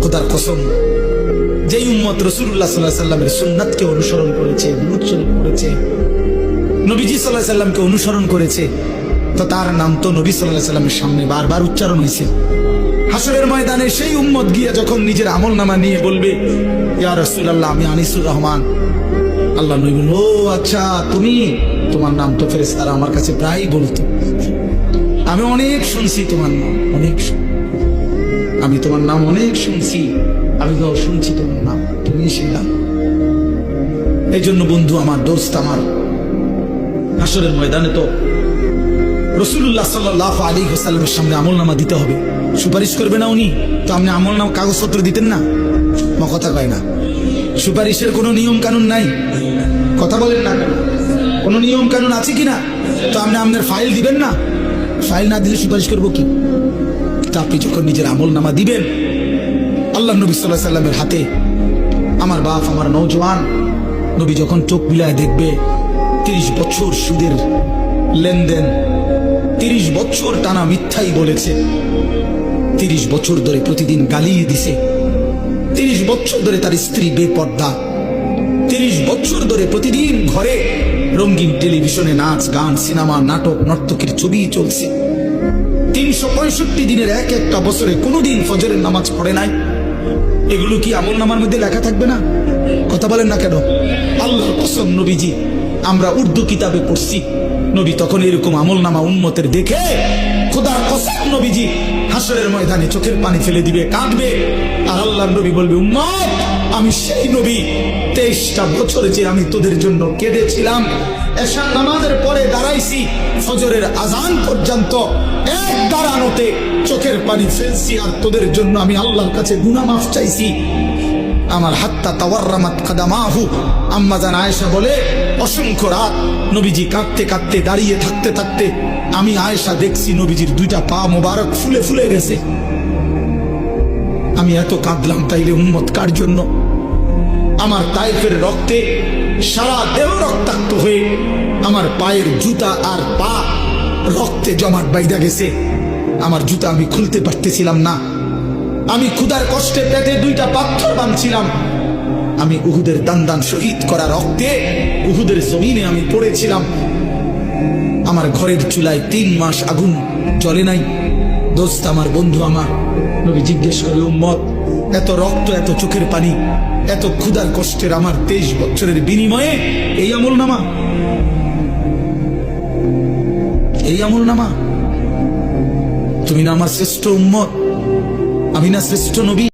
খোদার কসম, যেই উম্মত রাসূলুল্লাহ সাল্লাল্লাহু আলাইহি সাল্লামের সুন্নাতকে অনুসরণ করেছে, দুরূদ শরীফ পড়েছে, নবীজি সাল্লাল্লাহু আলাইহি সাল্লামকে অনুসরণ করেছে, তো তার নাম তো নবী সাল্লাল্লাহু আলাইহি সাল্লামের সামনে বারবার উচ্চারণ হয়েছে। হাসরের ময়দানে সেই উম্মত গিয়ে যখন নিজের আমলনামা নিয়ে বলবে, ইয়া রাসূলুল্লাহ, আমি আনিসুর রহমান, আল্লাহ নবী বলল, ও আচ্ছা তুমি, তোমার নাম তো ফেরেশতারা আমার কাছে প্রায়ই বলতো, আমি অনেক শুনছি তোমার নাম, আমি তোমার নাম অনেক শুনছি, আমি তো শুনছি তোমার নাম, তুমি শিখলাম। এই জন্য বন্ধু আমার, দোস্ত আমার, হাসরের ময়দানে তো রাসূলুল্লাহ সাল্লাল্লাহু আলাইহি ওয়াসাল্লামের সামনে আমলনামা দিতে হবে। সুপারিশ করবে না উনি, তো আপনি আমলনামা কাগজপত্র দিতেন না? কথা কয় না। সুপারিশের কোনো নিয়ম কানুন নাই, কথা বলেন না কেন? কোনো নিয়ম কানুন আছে কিনা? তো আপনি আপনার ফাইল দিবেন না? ফাইল না দিলে সুপারিশ করবো কি? তা আপনি যখন নিজের আমলনামা দিবেন, আল্লাহ নবী সাল্লাল্লাহু আলাইহি ওয়াসাল্লামের হাতে, আমার বাপ, আমার নওজোয়ান নবী যখন চোখ বিলায় দেখবে 30 বছর সুদের লেনদেন, 30 বছর টানা মিথ্যাই বলেছে, 30 বছর ধরে প্রতিদিন গালিয়ে দিছে, 30 বছর ধরে তার স্ত্রী বেপর্দা, 30 বছর ধরে প্রতিদিন ঘরে রঙিন টেলিভিশনে নাচ গান, সিনেমা, নাটক, নর্তকীর ছবি চলছে, 365 দিনের এক একটা বছরে কোনোদিন ফজরের নামাজ পড়ে নাই। এগুলো কি আমলনামার মধ্যে লেখা থাকবে না? কথা বলেন না কেন? আল্লাহর কসম, নবীজি, আমরা উর্দু কিতাবে পড়ছি, নবী তখন এরকম আমলনামা উম্মতের দেখে খোদার কসম নবীজি হাসরের ময়দানে চোখের পানি ফেলে দিবে, কাঁদবে, আর আল্লাহর নবী বলবে, উম্মত, আমি সেই নবী, 23টা বছর যে আমি তোদের জন্য কেঁদেছিলাম, এশার নামাজের পরে দাঁড়াইছি, ফজরের আজান পর্যন্ত এক দাঁড়ানোতে চোখের পানি ফেলছি, আর তোদের জন্য আমি আল্লাহর কাছে গুনাহ মাফ চাইছি। আমার হাত্তা তাওয়াররামাত কাদামাহু, আম্মা জান আয়েশা বলে, অসংখ্য রাত নবীজি কাঁদতে কাঁদতে, দাঁড়িয়ে থাকতে থাকতে আমি আয়েশা দেখছি নবীজির 2টা পা মোবারক ফুলে ফুলে গেছে। আমি এত কাঁদলাম, তাইলে উম্মত কার জন্য? আমার তায়েফের রক্তে সারা দেহ রক্তাক্ত হয়ে আমার পায়ের জুতা আর পা রক্তে জমাট বাইধা গেছে। আমার জুতা আমি খুলতে পারতেছিলাম না, আমি ক্ষুধার কষ্টে পেটে 2টা পাথর বাঁধছিলাম, আমি উহুদের দান শহীদ করা রক্তে উহুদের জমিনে আমি পড়েছিলাম। আমার ঘরের চুলায় 3 মাস আগুন জ্বলে নাই। দোস্ত আমার, বন্ধু আমার, নবী জিজ্ঞেস করে, উম্মত, এত রক্ত, এত চোখের পানি, এত ক্ষুধার কষ্টের আমার 23 বছরের বিনিময়ে এই আমলনামা, এই আমলনামা? তুমি না আমার শ্রেষ্ঠ উম্মত, আমি না শ্রেষ্ঠ নবী?